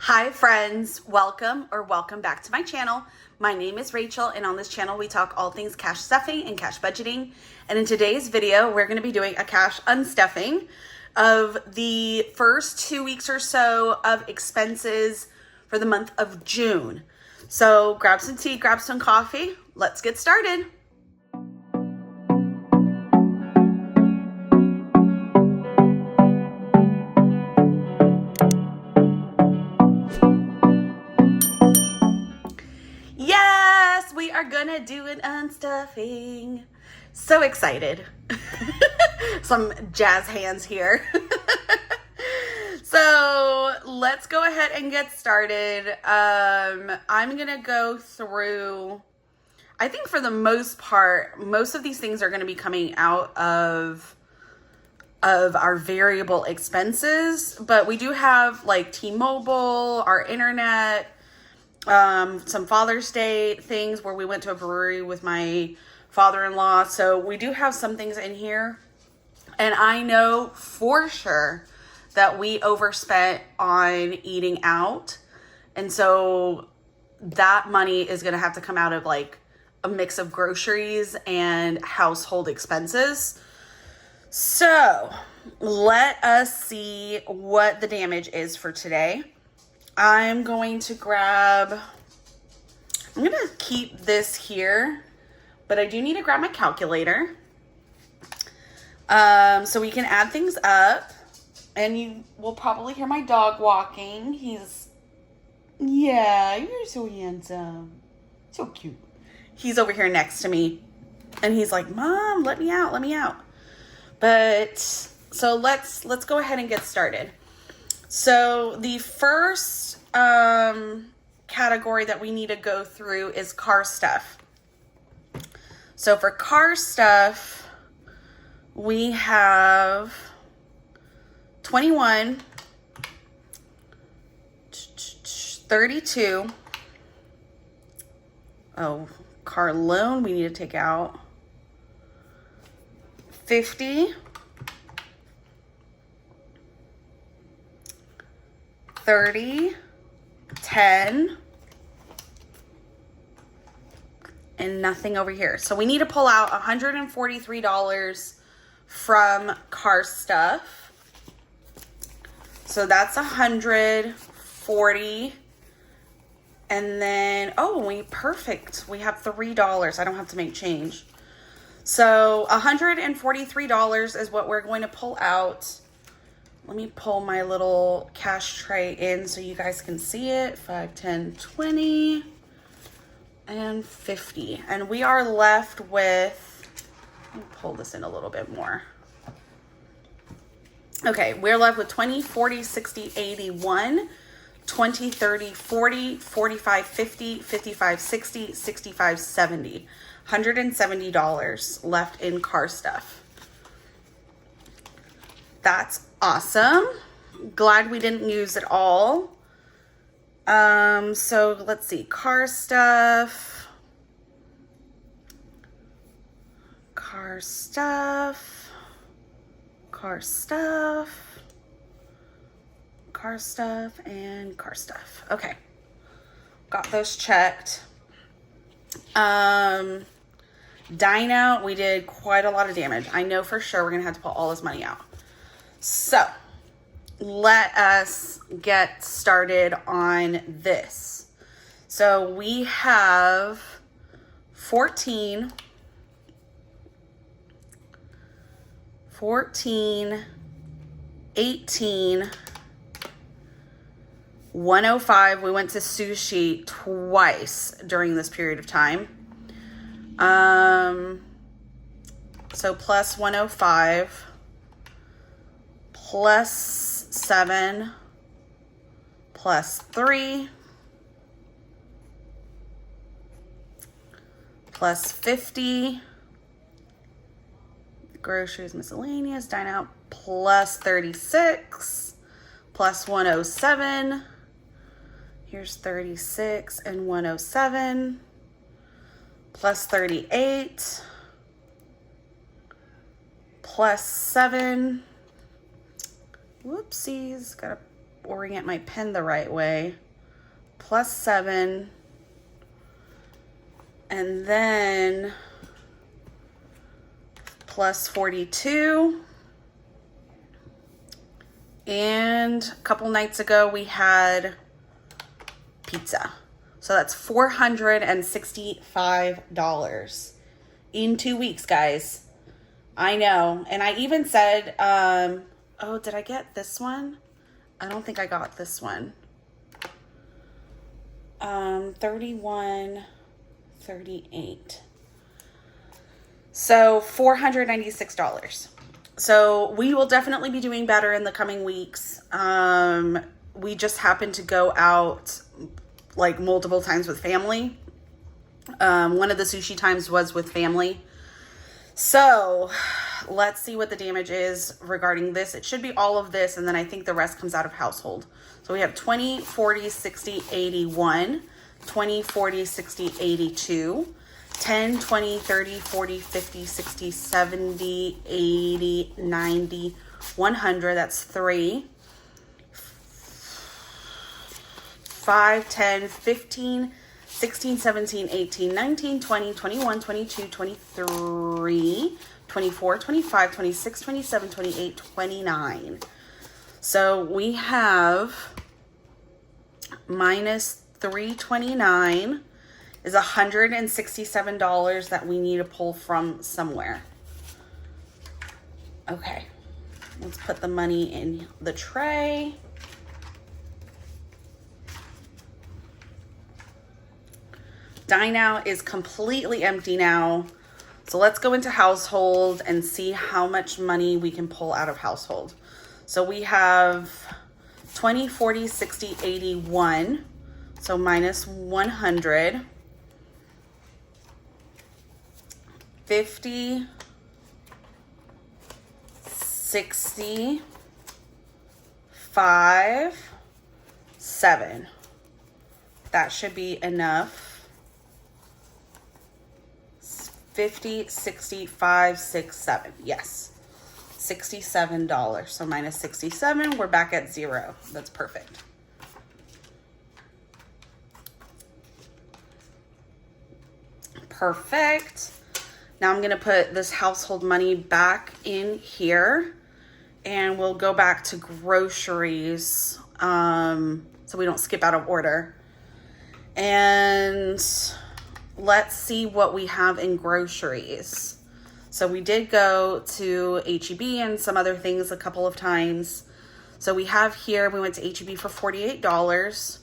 Hi friends, welcome back to my channel. My name is Rachel, and on this channel we talk all things cash stuffing and cash budgeting. And in today's video, we're going to be doing a cash unstuffing of the first 2 weeks or so of expenses for the month of June. So grab some tea, grab some coffee. Let's get started. Yes, we are gonna do an unstuffing. So excited. Some jazz hands here. So let's go ahead and get started. I'm gonna go through, I think for the most part, most of these things are gonna be coming out of our variable expenses, but we do have like T-Mobile, our internet, some Father's Day things where we went to a brewery with my father-in-law. So we do have some things in here, and I know for sure that we overspent on eating out, and so that money is going to have to come out of like a mix of groceries and household expenses. So let us see what the damage is for today. I'm going to keep this here, but I do need to grab my calculator. So we can add things up, and you will probably hear my dog walking. Yeah, you're so handsome. So cute. He's over here next to me, and he's like, Mom, let me out, let me out. But, so let's go ahead and get started. So the first category that we need to go through is car stuff. So for car stuff, we have 21, 32. Oh, car loan we need to take out. 50. 30, 10, and nothing over here. So we need to pull out $143 from car stuff. So that's 140. And then, perfect. We have $3. I don't have to make change. So $143 is what we're going to pull out. Let me pull my little cash tray in so you guys can see it. 5, 10, 20, and 50. And we are left with, let me pull this in a little bit more. Okay, we're left with 20, 40, 60, 81, 20, 30, 40, 45, 50, 55, 60, 65, 70. $170 left in car stuff. That's awesome. Glad we didn't use it all. So let's see. Car stuff. Car stuff. Car stuff. Car stuff and car stuff. Okay. Got those checked. Dine out, we did quite a lot of damage. I know for sure we're going to have to pull all this money out. So let us get started on this. So we have 14, 18, 105. We went to sushi twice during this period of time. So plus 105. Plus 7, plus 3, plus 50, groceries, miscellaneous, dine out, plus 36, plus 107, here's 36 and 107, plus 38, plus 7, whoopsies, gotta orient my pen the right way. Plus 7. And then plus 42. And a couple nights ago we had pizza. So that's $465 in 2 weeks, guys. I know. And I even said, oh, did I get this one? I don't think I got this one. 31.38. So $496. So we will definitely be doing better in the coming weeks. We just happened to go out like multiple times with family. One of the sushi times was with family. So let's see what the damage is regarding this. It should be all of this, and then I think the rest comes out of household. So we have 20, 40, 60, 81, 20, 40, 60, 82, 10, 20, 30, 40, 50, 60, 70, 80, 90, 100. That's 3. 5, 10, 15, 16, 17, 18, 19, 20, 21, 22, 23, 24, 25, 26, 27, 28, 29. So we have minus 329 is $167 that we need to pull from somewhere. Okay, let's put the money in the tray. Dine Out is completely empty now. So let's go into household and see how much money we can pull out of household. So we have 20, 40, 60, 81. So minus 100. 50, 60, 5, 7. That should be enough. 50, 65, 6, 7. Yes. $67. So minus 67, we're back at 0. That's perfect. Perfect. Now I'm going to put this household money back in here, and we'll go back to groceries so we don't skip out of order. And let's see what we have in groceries. So we did go to H-E-B and some other things a couple of times. So we have here, we went to H-E-B for $48.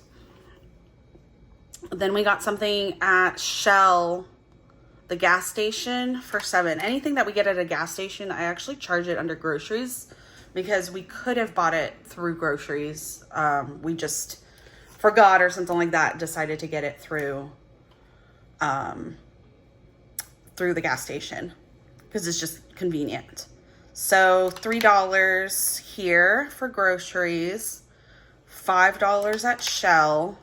Then we got something at Shell, the gas station, for $7. Anything that we get at a gas station, I actually charge it under groceries because we could have bought it through groceries. We just forgot or something like that, decided to get it through the gas station because it's just convenient. So $3 here for groceries, $5 at Shell.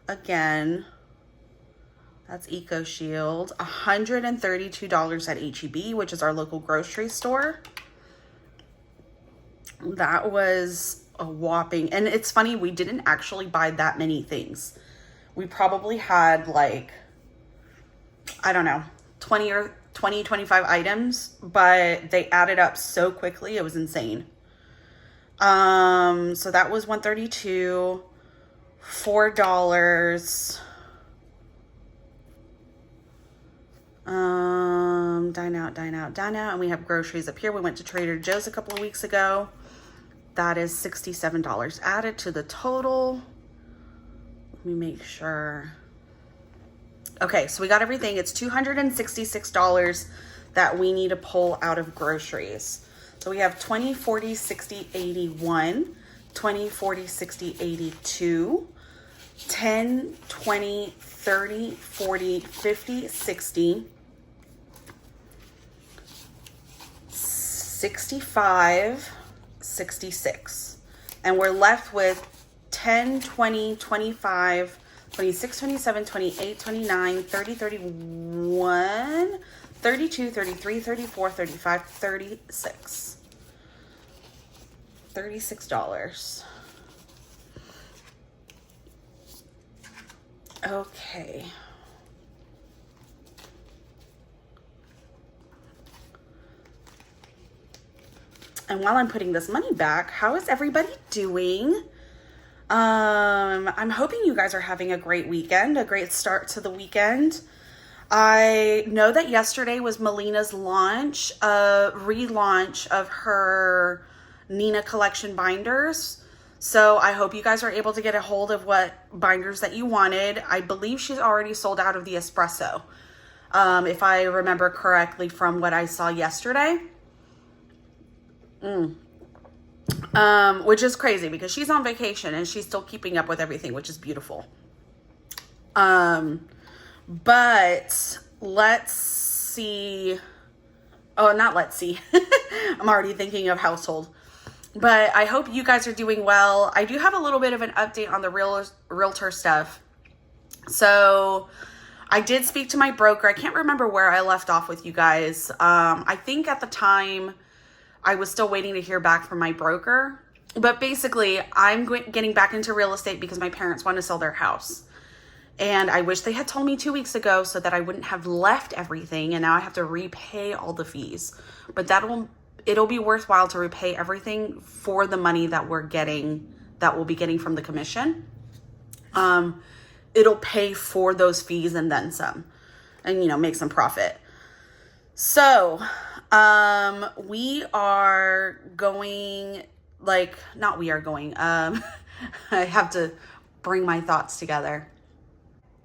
Again, that's Eco Shield. $132 at H-E-B, which is our local grocery store. That was a whopping, and it's funny, we didn't actually buy that many things. We probably had like, I don't know, 25 items, but they added up so quickly, it was insane. So that was $132, $4. Dine out, and we have groceries up here. We went to Trader Joe's a couple of weeks ago. That is $67 added to the total. Let me make sure. Okay, so we got everything. It's $266 that we need to pull out of groceries. So we have 20, 40, 60, 81, 20, 40, 60, 82, 10, 20, 30, 40, 50, 60, 65, 66. And we're left with 10, 20, 25, 26, 27, 28, 29, 30, 31, 32, 33, 34, 35, 36. $36. Okay. And while I'm putting this money back, how is everybody doing? I'm hoping you guys are having a great weekend, a great start to the weekend. I know that yesterday was Melina's relaunch of her Nina collection binders. So I hope you guys are able to get a hold of what binders that you wanted. I believe she's already sold out of the espresso, if I remember correctly from what I saw yesterday. Which is crazy because she's on vacation and she's still keeping up with everything, which is beautiful. But let's see. Oh, not let's see. I'm already thinking of household. But I hope you guys are doing well. I do have a little bit of an update on the realtor stuff. So I did speak to my broker. I can't remember where I left off with you guys. I think at the time I was still waiting to hear back from my broker. But basically, I'm getting back into real estate because my parents want to sell their house. And I wish they had told me 2 weeks ago so that I wouldn't have left everything. And now I have to repay all the fees. But it'll be worthwhile to repay everything for the money that we'll be getting from the commission. It'll pay for those fees and then some, and make some profit. So, we are going, I have to bring my thoughts together.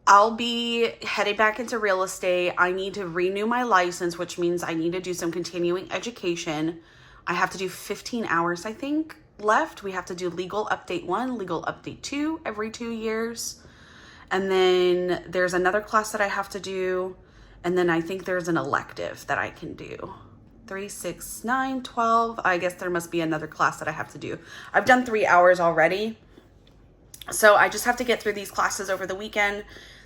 I'll be headed back into real estate. I need to renew my license, which means I need to do some continuing education. I have to do 15 hours, I think, left. We have to do legal update 1, legal update 2 every 2 years. And then there's another class that I have to do. And then I think there's an elective that I can do. 3, 6, 9, 12. I guess there must be another class that I have to do. I've done 3 hours already. So I just have to get through these classes over the weekend.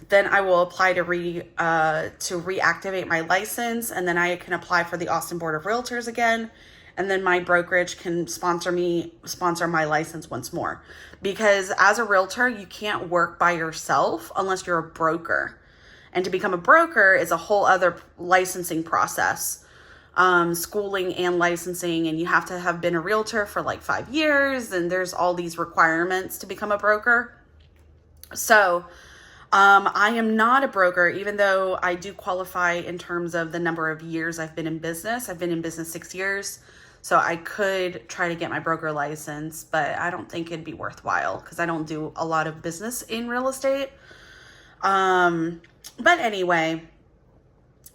Then I will apply to reactivate my license, and then I can apply for the Austin Board of Realtors again. And then my brokerage can sponsor my license once more. Because as a realtor, you can't work by yourself unless you're a broker. And to become a broker is a whole other licensing process. Schooling and licensing, and you have to have been a realtor for like 5 years, and there's all these requirements to become a broker. So I am not a broker, even though I do qualify in terms of the number of years I've been in business. I've been in business 6 years, so I could try to get my broker license, but I don't think it'd be worthwhile because I don't do a lot of business in real estate. But anyway,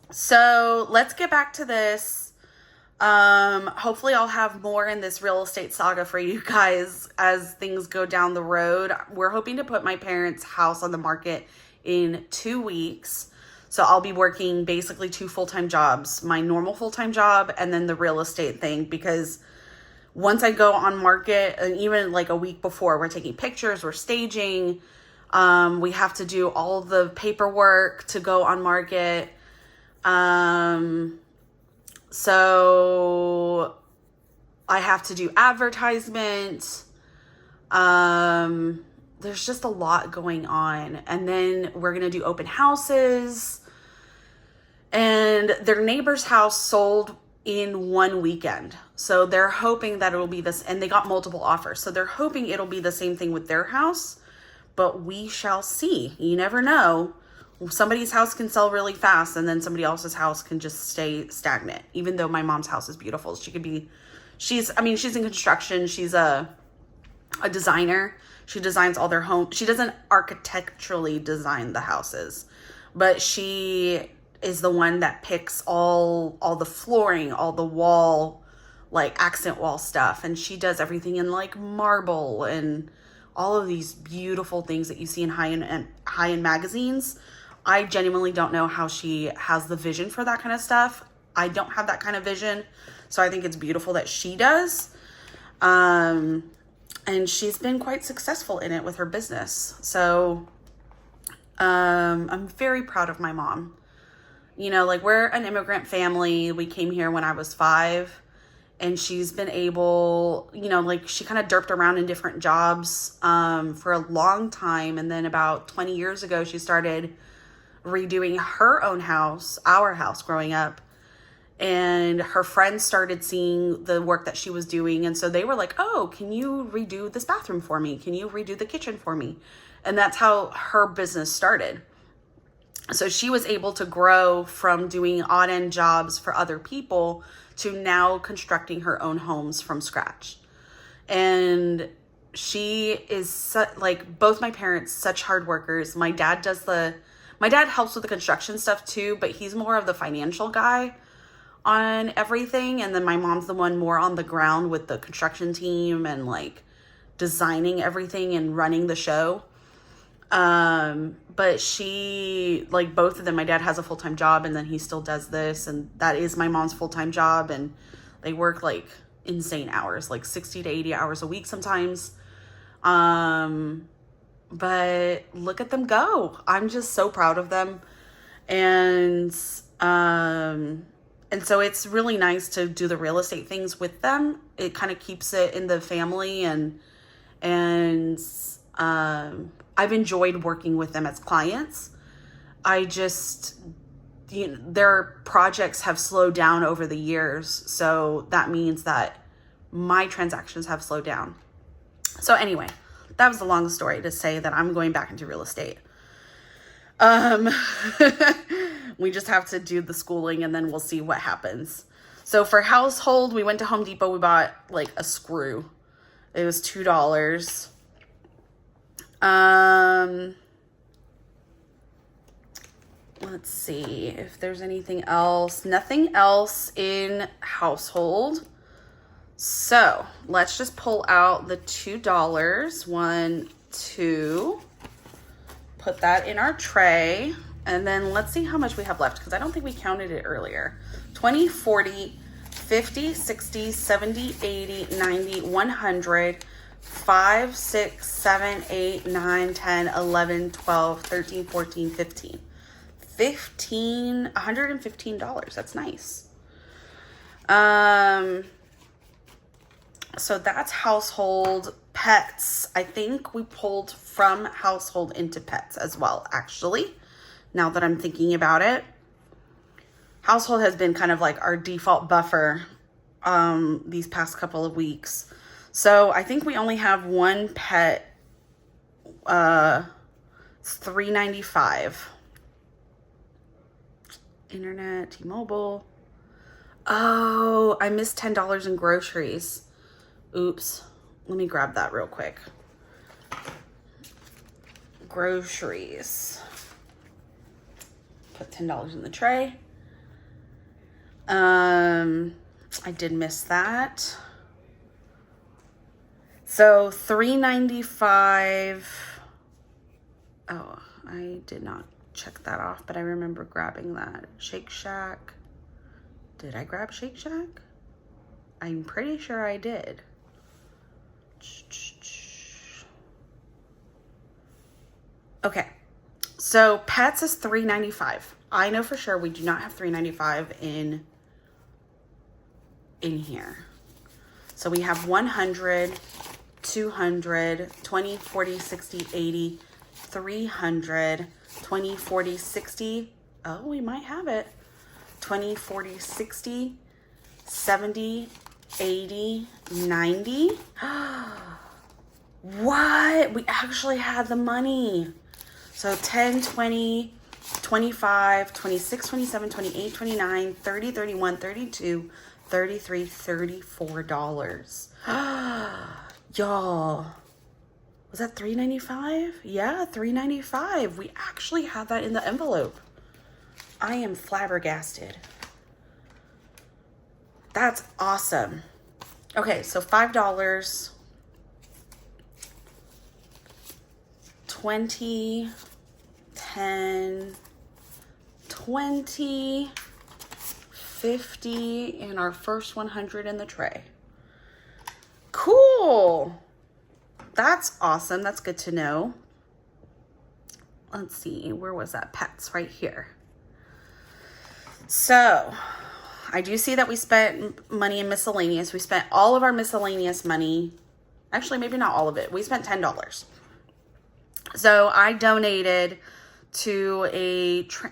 so let's get back to this. Hopefully I'll have more in this real estate saga for you guys as things go down the road. We're hoping to put my parents' house on the market in 2 weeks. So I'll be working basically 2 full-time jobs, my normal full-time job and then the real estate thing, because once I go on market, and even like a week before, we're taking pictures, we're staging, we have to do all the paperwork to go on market. So I have to do advertisements. There's just a lot going on. And then we're going to do open houses. And their neighbor's house sold in 1 weekend. So they're hoping that it'll be this, and they got multiple offers. So they're hoping it'll be the same thing with their house, but we shall see. You never know. Somebody's house can sell really fast, and then somebody else's house can just stay stagnant. Even though my mom's house is beautiful, she's in construction. She's a designer. She designs all their homes. She doesn't architecturally design the houses, but she is the one that picks all the flooring, all the wall, like accent wall stuff, and she does everything in like marble and all of these beautiful things that you see in high-end magazines. I genuinely don't know how she has the vision for that kind of stuff. I don't have that kind of vision. So I think it's beautiful that she does. And she's been quite successful in it with her business. So I'm very proud of my mom. Like, we're an immigrant family. We came here when I was 5. And she's been able, you know, like she kind of derped around in different jobs for a long time. And then about 20 years ago, she started redoing her own house, our house growing up. And her friends started seeing the work that she was doing. And so they were like, oh, can you redo this bathroom for me? Can you redo the kitchen for me? And that's how her business started. So she was able to grow from doing odd end jobs for other people to now constructing her own homes from scratch. And she is like both my parents, such hard workers. My dad helps with the construction stuff too, but he's more of the financial guy on everything. And then my mom's the one more on the ground with the construction team and like designing everything and running the show. But she, like both of them, my dad has a full-time job and then he still does this, and that is my mom's full-time job, and they work like insane hours, like 60 to 80 hours a week sometimes. But look at them go. I'm just so proud of them. And so it's really nice to do the real estate things with them. It kind of keeps it in the family, and I've enjoyed working with them as clients. I just, you know, their projects have slowed down over the years. So that means that my transactions have slowed down. So anyway, that was the long story to say that I'm going back into real estate. We just have to do the schooling and then we'll see what happens. So for household, we went to Home Depot. We bought like a screw. It was $2. Let's see if there's anything else. Nothing else in household. So let's just pull out the $2. 1, 2. Put that in our tray. And then let's see how much we have left, because I don't think we counted it earlier. 20, 40, 50, 60, 70, 80, 90, 100, 5, 6, 7, 8, 9, 10, 11, 12, 13, 14, 15. $115. That's nice. So that's household. Pets, I think we pulled from household into pets as well, actually, now that I'm thinking about it. Household has been kind of like our default buffer these past couple of weeks. So I think we only have one pet. It's $3.95. Internet, T-Mobile. Oh, I missed $10 in groceries. Oops. Let me grab that real quick. Groceries. Put $10 in the tray. I did miss that. So $3.95. Oh, I did not check that off, but I remember grabbing that. Shake Shack. Did I grab Shake Shack? I'm pretty sure I did. Okay, so pets is $3.95. I know for sure we do not have $3.95 in here. So we have 100, 200, 20, 40, 60, 80, 300, 20, 40, 60. Oh, we might have it. 20, 40, 60, 70, 80, 90. What? We actually had the money. So 10, 20, 25, 26, 27, 28, 29, 30, 31, 32, 33, $34. Y'all, was that $3.95? Yeah, $3.95. We actually had that in the envelope. I am flabbergasted. That's awesome. Okay, so $5, 20, 10, 20, 50, and our first 100 in the tray. Cool. That's awesome. That's good to know. Let's see. Where was that? Pets right here. So I do see that we spent money in miscellaneous. We spent all of our miscellaneous money. Actually, maybe not all of it. We spent $10. So I donated to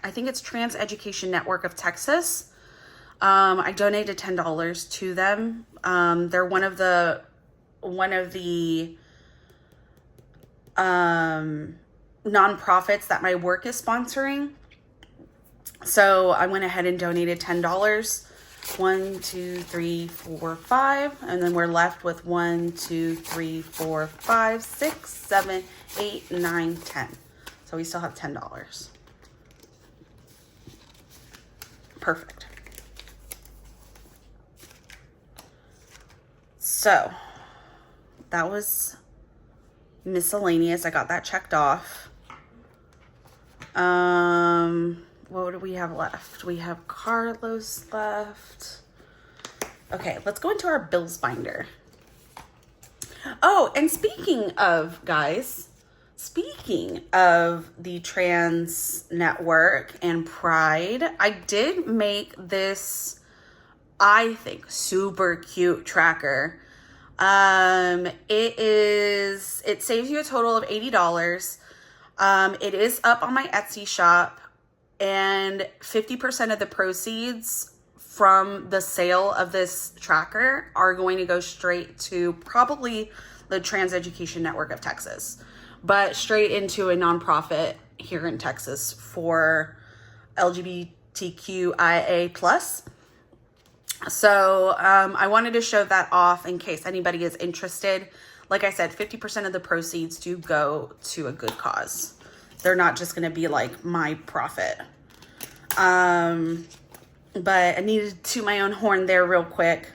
I think it's Trans Education Network of Texas. I donated $10 to them. They're one of the nonprofits that my work is sponsoring. So I went ahead and donated $10. 1, 2, 3, 4, 5, and then we're left with 1, 2, 3, 4, 5, 6, 7, 8, 9, 10. So we still have $10. Perfect. So that was miscellaneous. I got that checked off. What do we have left? We have Carlos left. Okay, let's go into our bills binder. Oh, and speaking of, guys, speaking of the trans network and Pride, I did make this, I think, super cute tracker. It saves you a total of $80. It is up on my Etsy shop. And 50% of the proceeds from the sale of this tracker are going to go straight to probably the Trans Education Network of Texas, but straight into a nonprofit here in Texas for LGBTQIA+. So I wanted to show that off in case anybody is interested. Like I said, 50% of the proceeds do go to a good cause. They're not just going to be like my profit. But I needed to my own horn there real quick.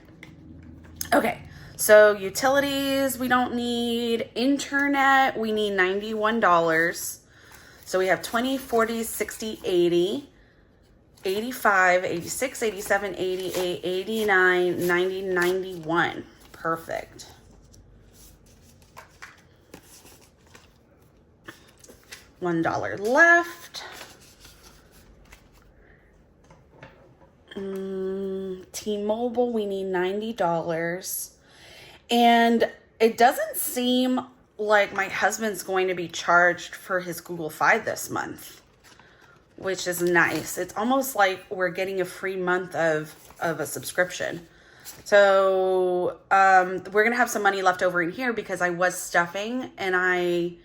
Okay. So utilities, we don't need. Internet, we need $91. So we have 20, 40, 60, 80, 85, 86, 87, 88, 89, 90, 91. Perfect. $1 left. T-Mobile, we need $90. And it doesn't seem like my husband's going to be charged for his Google Fi this month, which is nice. It's almost like we're getting a free month of a subscription. So we're going to have some money left over in here because I was stuffing, and I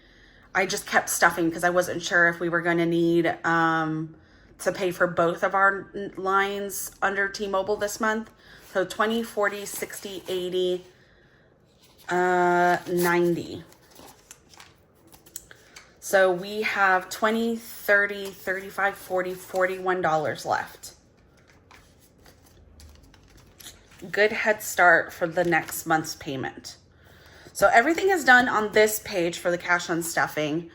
just kept stuffing because I wasn't sure if we were going to need to pay for both of our lines under T-Mobile this month. So 20, 40, 60, 80, 90. So we have 20, 30, 35, 40, $41 left. Good head start for the next month's payment. So everything is done on this page for the cash on stuffing.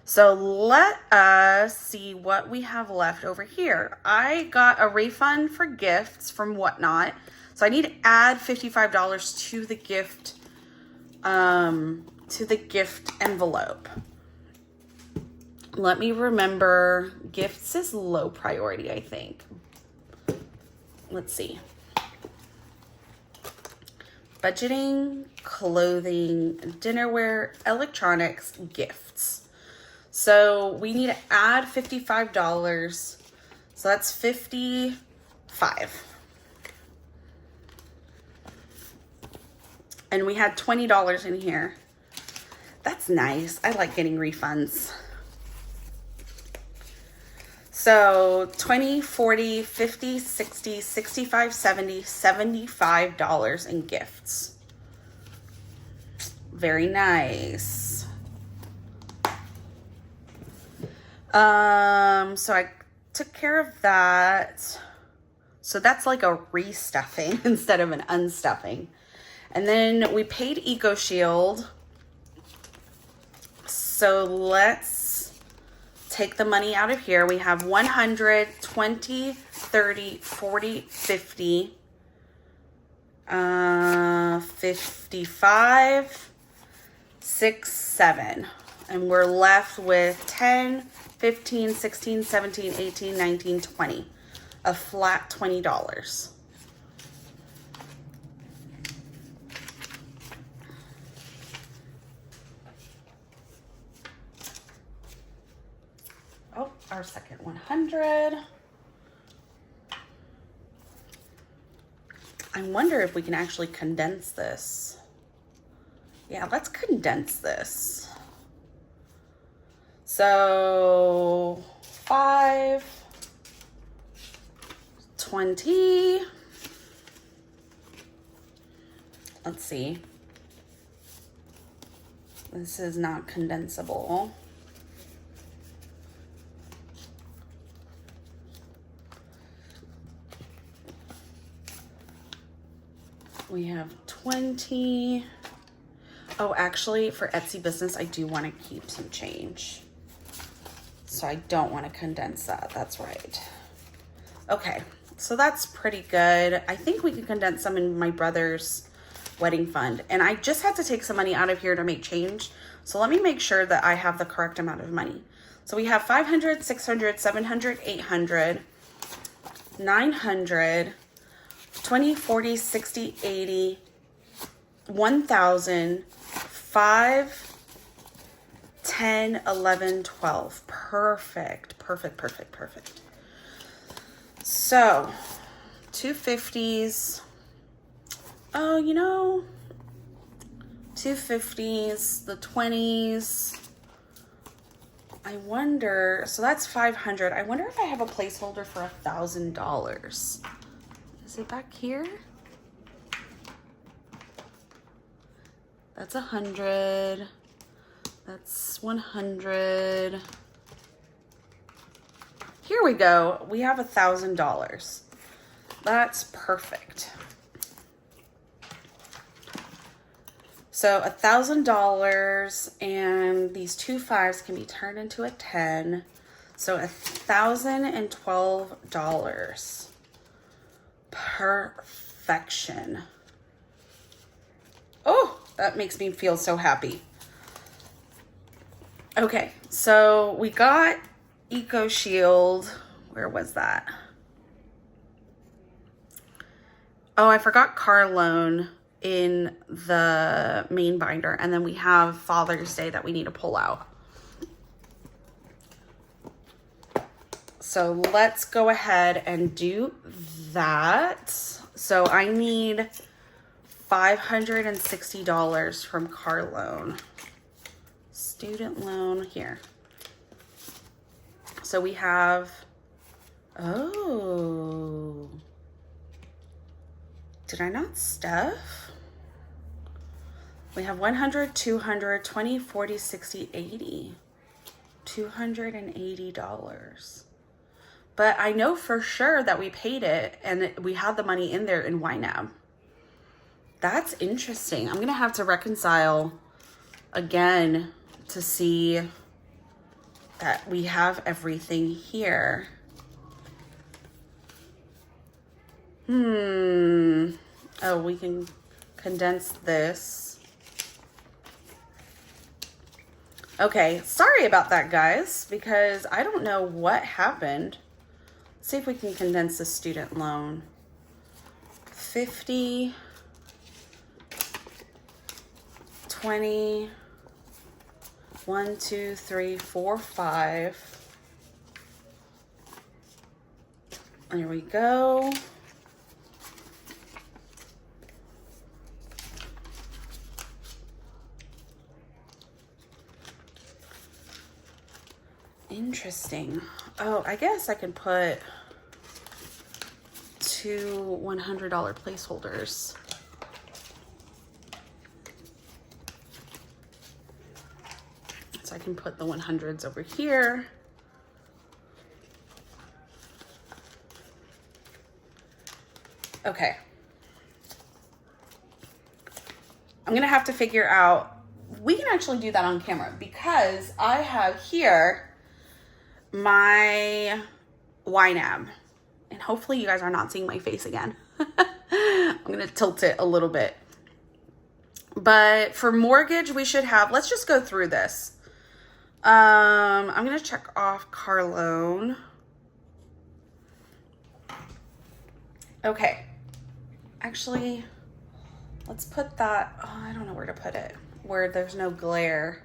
So let us see what we have left over here. I got a refund for gifts from Whatnot. So I need to add $55 to the gift envelope. Let me remember, gifts is low priority, I think. Let's see. Budgeting, clothing, dinnerware, electronics, gifts. So we need to add $55. So that's $55. And we had $20 in here. That's nice. I like getting refunds. So 20, 40, 50, 60, 65, 70, $75 in gifts. Very nice. So I took care of that. So that's like a restuffing instead of an unstuffing. And then we paid EcoShield. So let's take the money out of here. We have 100, 20, 30, 40, 50, 55, 6, 7. And we're left with 10, 15, 16, 17, 18, 19, 20. A flat $20. our second 100. I wonder if we can actually condense this. Yeah, let's condense this. So 5, 20. Let's see. This is not condensable. We have 20. Oh, actually, for Etsy business, I do want to keep some change. So I don't want to condense that. That's right. Okay, so that's pretty good. I think we can condense some in my brother's wedding fund. And I just had to take some money out of here to make change. So let me make sure that I have the correct amount of money. So we have 500, 600, 700, 800, 900, 20, 40, 60, 80, 1,000, 5, 10, 11, 12. Perfect, perfect, perfect, perfect. So, 250s. Oh, you know, 250s, the 20s. I wonder, so that's 500. I wonder if I have a placeholder for $1,000. Is it back here? That's 100. That's 100. Here we go. We have $1,000. That's perfect. So $1,000, and these 2 5s can be turned into a 10. So $1,012. Perfection. Oh, that makes me feel so happy. Okay, so we got Eco Shield. Where was that? Oh, I forgot car loan in the main binder, and then we have Father's Day that we need to pull out. So let's go ahead and do that. So I need $560 from car loan. Student loan here. So we have, oh, did I not stuff? We have 100, 200, 20, 40, 60, 80. $280. But I know for sure that we paid it and we had the money in there in YNAB. That's interesting. I'm gonna have to reconcile again to see that we have everything here. Oh, we can condense this. Okay, sorry about that, guys, because I don't know what happened. Let's see if we can condense the student loan. 50, 20, 1, 2, 3, 4, 5. There we go. Interesting. Oh, I guess I can put 2 $100 placeholders. So I can put the 100s over here. Okay. I'm gonna have to figure out, we can actually do that on camera because I have here my YNAB, and hopefully you guys are not seeing my face again. I'm gonna tilt it a little bit. But for mortgage, we should have, let's just go through this. I'm gonna check off car loan. Okay, actually, let's put that, oh, I don't know where to put it, where there's no glare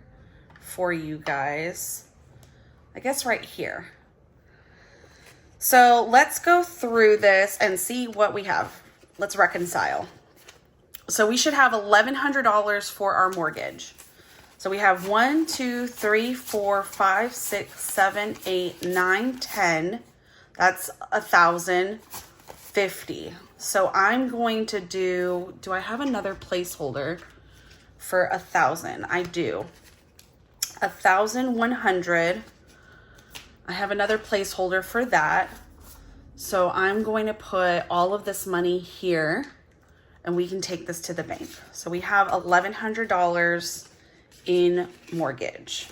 for you guys. I guess right here. So let's go through this and see what we have. Let's reconcile. So we should have $1,100 for our mortgage. So we have 1, 2, 3, 4, 5, 6, 7, 8, 9, 10. That's $1,050. So I'm going to do I have another placeholder for 1,000? I do. 1,100. I have another placeholder for that. So I'm going to put all of this money here and we can take this to the bank. So we have $1,100 in mortgage.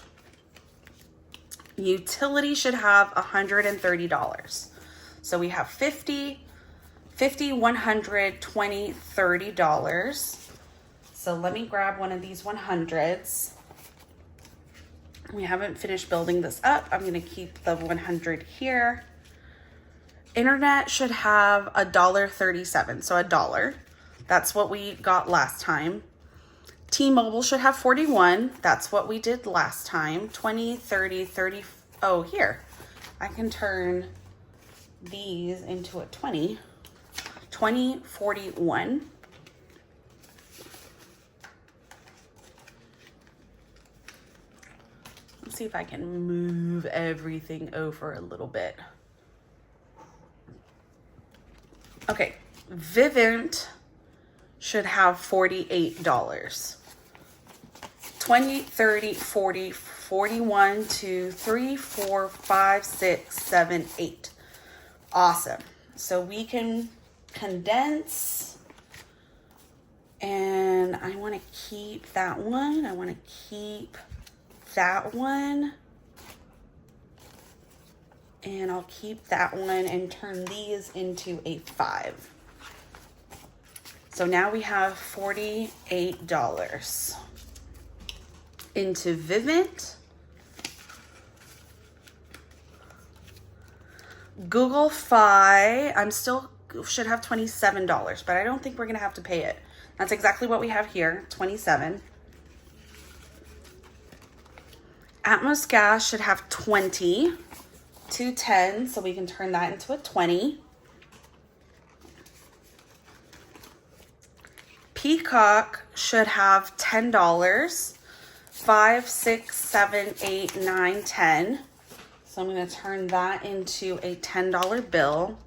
Utility should have $130. So we have $50, 100, 20, $30. So let me grab one of these 100s. We haven't finished building this up. I'm gonna keep the 100 here. Internet should have $1.37, so $1. That's what we got last time. T-Mobile should have 41. That's what we did last time. 20, 30, 30. Oh, here. I can turn these into a 20. 20, 41. Let's see if I can move everything over a little bit. Okay, Vivint should have $48. 20, 30, 40, 41, 2, 3, 4, 5, 6, 7, 8. Awesome. So we can condense. And I want to keep that one. I want to keep that one. And I'll keep that one and turn these into a 5. So now we have $48 into Vivint. Google Fi, I'm still should have $27, but I don't think we're gonna have to pay it. That's exactly what we have here, 27. Atmos Gas should have 20, 210, so we can turn that into a 20. Peacock should have $10, 5, 6, 7, 8, 9, 10. So I'm going to turn that into a $10 bill.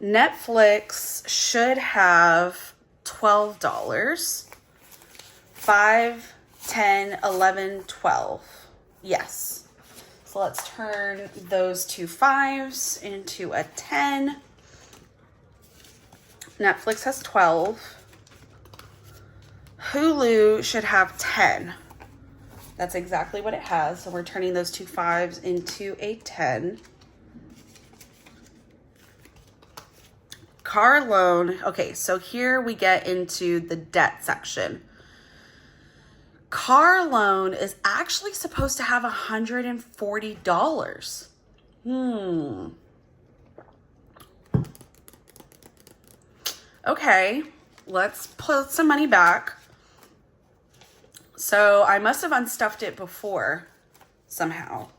Netflix should have $12. 5, 10, 11, 12. Yes. So let's turn those two 5s into a 10. Netflix has 12. Hulu should have 10. That's exactly what it has. So we're turning those two 5s into a 10. Car loan. Okay, so here we get into the debt section. Car loan is actually supposed to have $140. Okay, let's put some money back. So I must have unstuffed it before somehow.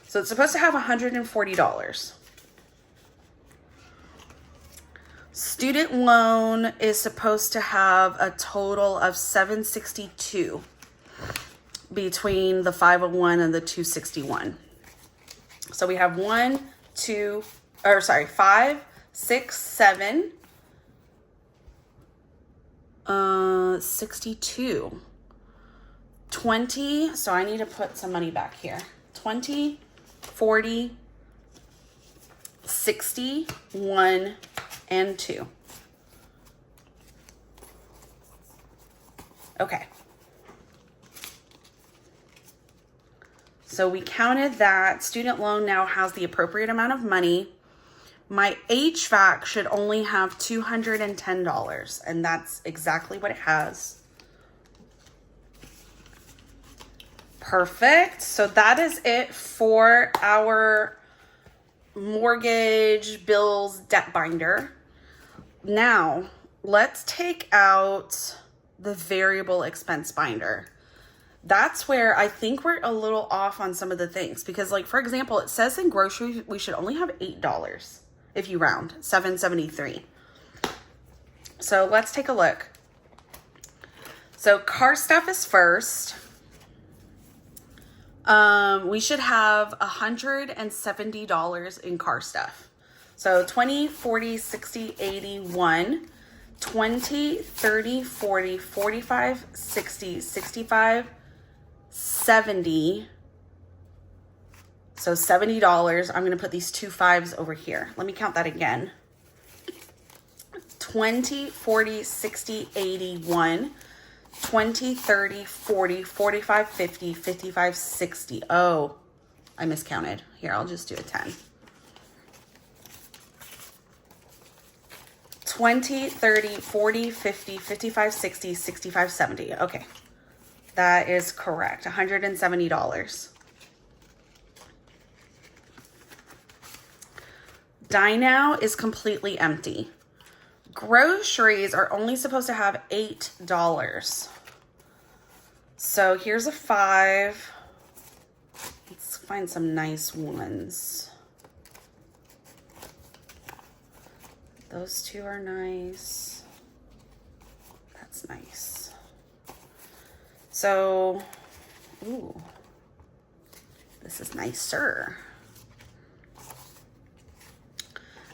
So it's supposed to have $140. Student loan is supposed to have a total of $762 between the 501 and the 261. So we have 5, 6, 7, 62. 20, so I need to put some money back here. 20, 40, 60, 1, and 2. Okay. So we counted that. Student loan now has the appropriate amount of money. My HVAC should only have $210, and that's exactly what it has. Perfect. So that is it for our mortgage bills debt binder. Now, let's take out the variable expense binder. that's where I think we're a little off on some of the things. Because, like, for example, it says in groceries we should only have $8 if you round, $7.73. So let's take a look. So car stuff is first. We should have $170 in car stuff. So 20, 40, 60, 80, 1, 20, 30, 40, 45, 60, 65, 70. So $70. I'm going to put these 2 5s over here. Let me count that again. 20, 40, 60, 80, 1, 20, 30, 40, 45, 50, 55, 60. Oh, I miscounted. Here, I'll just do a 10. 20, 30, 40, 50, 55, 60, 65, 70. Okay. That is correct. $170. Dine Now is completely empty. Groceries are only supposed to have $8. So here's a 5. Let's find some nice ones. Those 2 are nice. That's nice. So, ooh, this is nicer.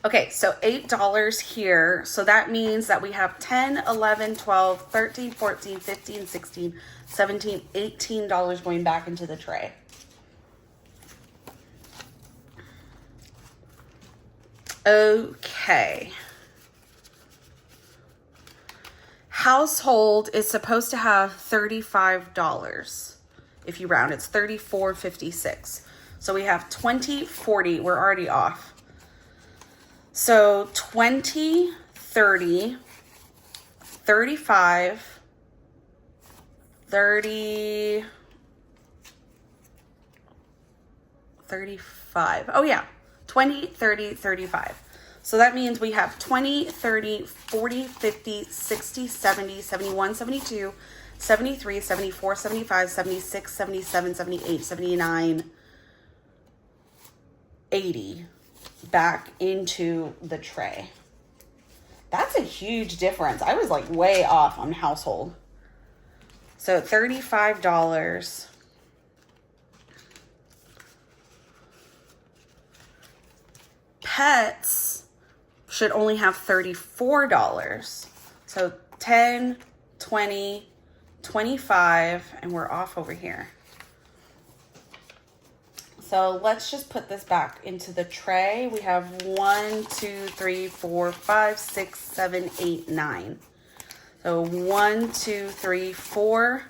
Okay, so $8 here. So that means that we have 10, 11, 12, 13, 14, 15, 16, 17, $18 going back into the tray. Okay. Household is supposed to have $35. If you round, it's $34.56. So we have 20, 40. We're already off. So 20, 30, 35, 30, 35. Oh yeah, 20, 30, 35. So that means we have 20, 30, 40, 50, 60, 70, 71, 72, 73, 74, 75, 76, 77, 78, 79, 80 back into the tray. That's a huge difference. I was like way off on household. So $35. Pets should only have $34. So 10, 20, 25, and we're off over here. So let's just put this back into the tray. We have 1, 2, 3, 4, 5, 6, 7, 8, 9. So 1, 2, 3, 4,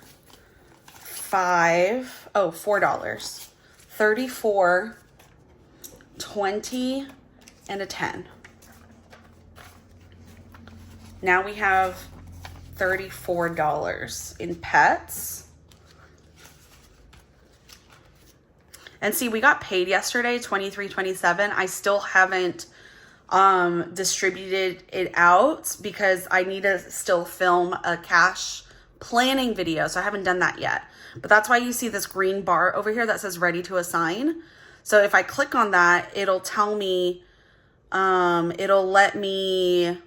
5. Oh, $4. 34, 20, and a 10. Now we have $34 in pets. And see, we got paid yesterday, $23.27. I still haven't distributed it out because I need to still film a cash planning video. So I haven't done that yet. But that's why you see this green bar over here that says ready to assign. So if I click on that, it'll tell me, it'll let me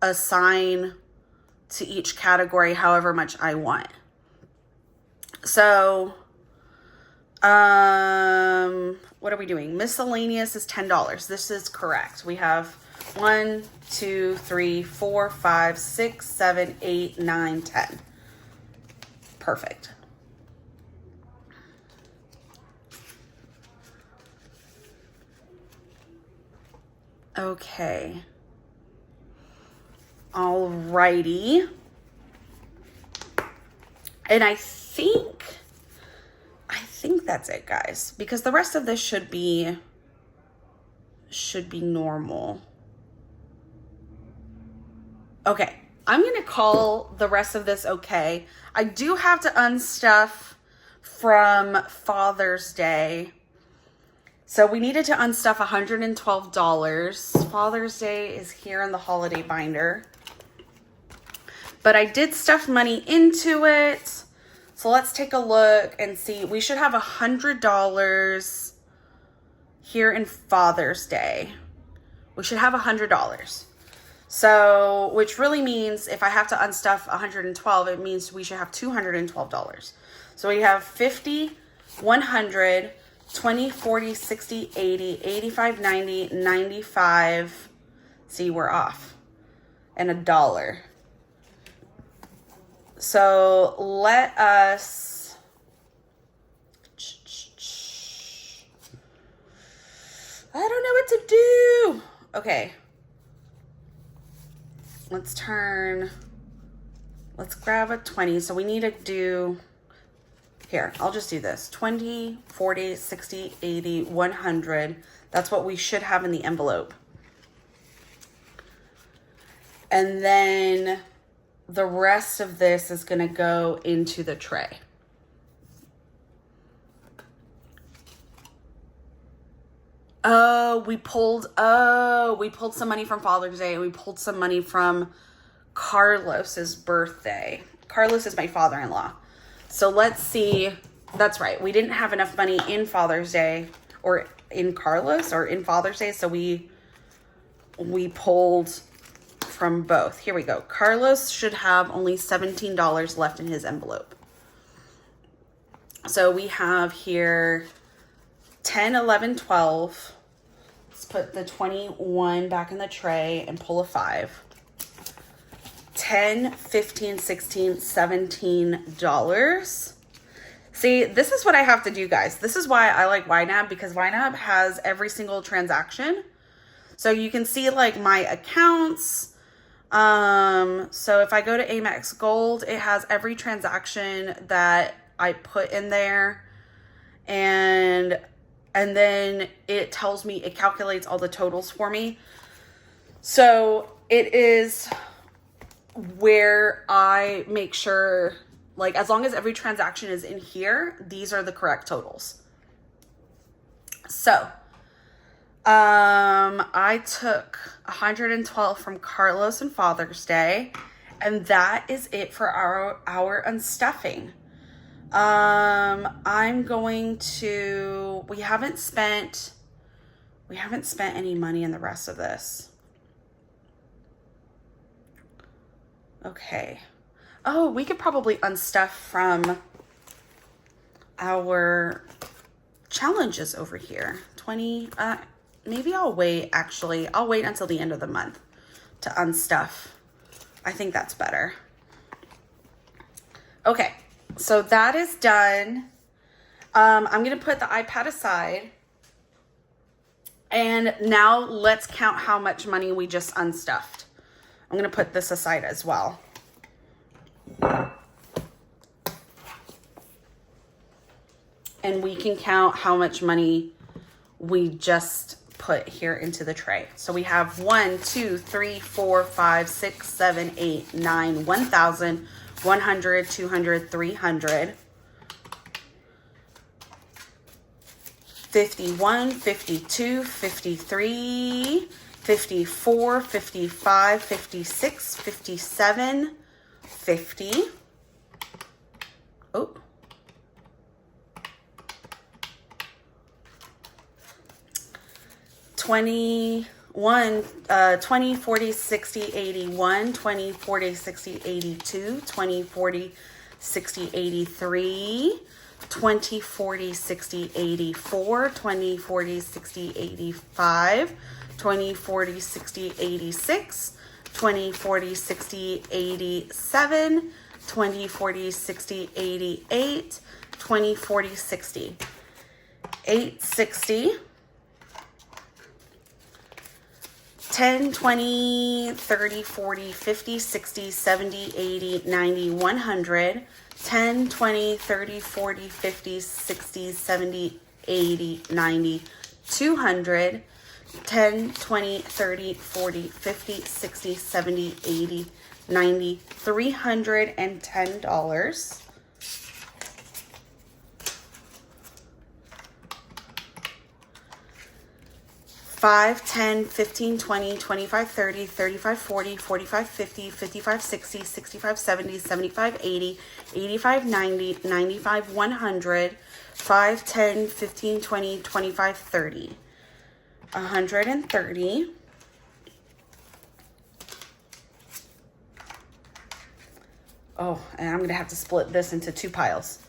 assign to each category however much I want. So what are we doing? Miscellaneous is $10. This is correct. We have 1, 2, 3, 4, 5, 6, 7, 8, 9, 10. Perfect. Okay. Alrighty. And I think that's it, guys, because the rest of this should be normal. Okay, I'm gonna call the rest of this okay. I do have to unstuff from Father's Day. So we needed to unstuff $112. Father's Day is here in the holiday binder. But I did stuff money into it. So let's take a look and see. We should have $100 here in Father's Day. We should have $100. So, which really means if I have to unstuff 112, it means we should have $212. So we have 50, 100, 20, 40, 60, 80, 85, 90, 95. See, we're off. And $1. So let us, I don't know what to do. Okay. Let's grab a 20. So we need to do, here, I'll just do this. 20, 40, 60, 80, 100. That's what we should have in the envelope. And then the rest of this is going to go into the tray. We pulled some money from Father's Day, and we pulled some money from Carlos's birthday. Carlos is my father-in-law. So let's see. That's right. We didn't have enough money in Father's Day or in Carlos or in Father's Day. So we pulled from both. Here we go. Carlos should have only $17 left in his envelope. So we have here 10, 11, 12. Let's put the 21 back in the tray and pull a 5. 10, 15, 16, $17. See, this is what I have to do, guys. This is why I like YNAB, because YNAB has every single transaction. So you can see like my accounts. So if I go to Amex Gold, it has every transaction that I put in there. And then it tells me, it calculates all the totals for me. So it is where I make sure, like, as long as every transaction is in here, these are the correct totals. So, I took 112 from Carlos and Father's Day, and that is it for our unstuffing. I'm going to, we haven't spent any money in the rest of this. Okay. Oh, we could probably unstuff from our challenges over here. 20, maybe I'll wait, actually. I'll wait until the end of the month to unstuff. I think that's better. Okay. So that is done. I'm going to put the iPad aside. And now let's count how much money we just unstuffed. I'm going to put this aside as well. And we can count how much money we just put here into the tray. So we have 1, 2, 3, 4, 5, 6, 7, 8, 9, 1,000. 100, 200, 300, 51, 52, 53, 54, 55, 56, 57, 50. Oh. 21, 20, 40, 60, 81, 20, 40, 60, 82, 20, 40, 60, 83, 20, 40, 60, 84, 20, 40, 60, 85, 20, 40, 60, 86, 20, 40, 60, 87, 20, 40, 60, 88, 20, 40, 60, 860, 10, 20, 30, 40, 50, 60, 70, 80, 90, 100, 10, 20, 30, 40, 50, 60, 70, 80, 90, 200, 10, 20, 30, 40, 50, 60, 70, 80, 90, $310. 5, 10, 15, 20, 25, 30, 35, 40, 45, 50, 55, 60, 65, 70, 75, 80, 85, 90, 95, 100, 5, 10, 15, 20, 25, 30, 130, oh, and I'm going to have to split this into 2 piles.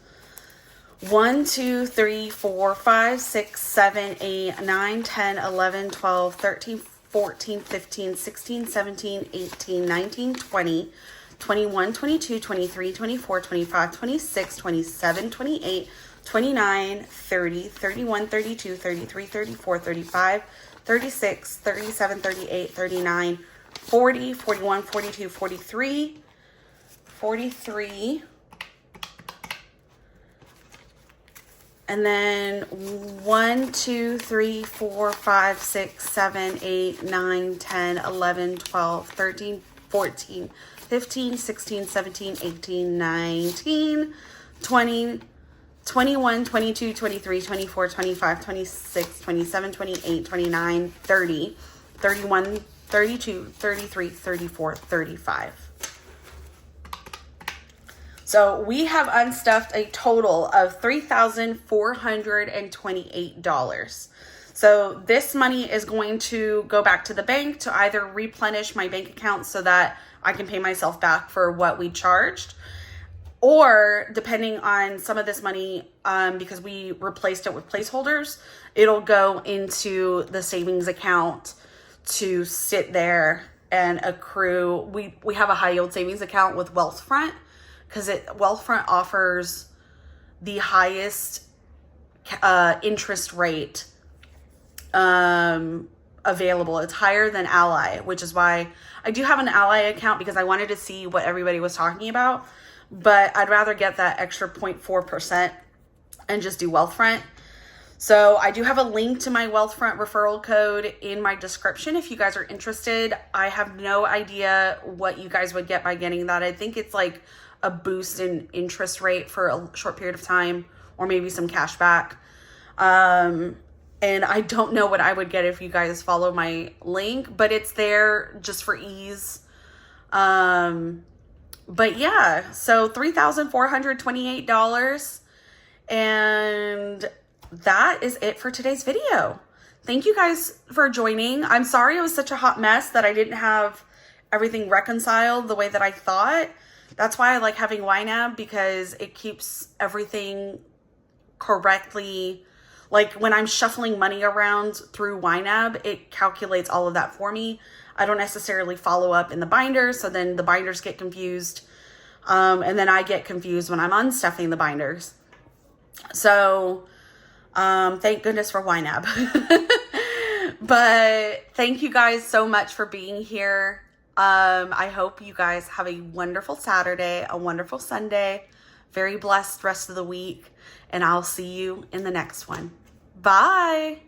1, 2, 3, 4, 5, 6, 7, 8, 9, 10, 11, 12, 13, 14, 15, 16, 17, 18, 19, 20, 21, 22, 23, 24, 25, 26, 27, 28, 29, 30, 31, 32, 33, 34, 35, 36, 37, 38, 39, 40, 41, 42, 43, 43, and then 1, 2, 3, 4, 5, 6, 7, 8, 9, 10, 11, 12, 13, 14, 15, 16, 17, 18, 19, 20, 21, 22, 23, 24, 25, 26, 27, 28, 29, 30, 31, 32, 33, 34, 35. So we have unstuffed a total of $3,428. So this money is going to go back to the bank to either replenish my bank account so that I can pay myself back for what we charged, or depending on some of this money, because we replaced it with placeholders, it'll go into the savings account to sit there and accrue. We have a high yield savings account with Wealthfront, because Wealthfront offers the highest interest rate available. It's higher than Ally, which is why I do have an Ally account, because I wanted to see what everybody was talking about, but I'd rather get that extra 0.4% and just do Wealthfront. So I do have a link to my Wealthfront referral code in my description if you guys are interested. I have no idea what you guys would get by getting that. I think it's like a boost in interest rate for a short period of time, or maybe some cash back. And I don't know what I would get if you guys follow my link, but it's there just for ease. But yeah, so $3,428, and that is it for today's video. Thank you guys for joining. I'm sorry it was such a hot mess that I didn't have everything reconciled the way that I thought. That's why I like having YNAB, because it keeps everything correctly. Like when I'm shuffling money around through YNAB, it calculates all of that for me. I don't necessarily follow up in the binders, so then the binders get confused. And then I get confused when I'm unstuffing the binders. So thank goodness for YNAB. But thank you guys so much for being here. I hope you guys have a wonderful Saturday, a wonderful Sunday, very blessed rest of the week, and I'll see you in the next one. Bye.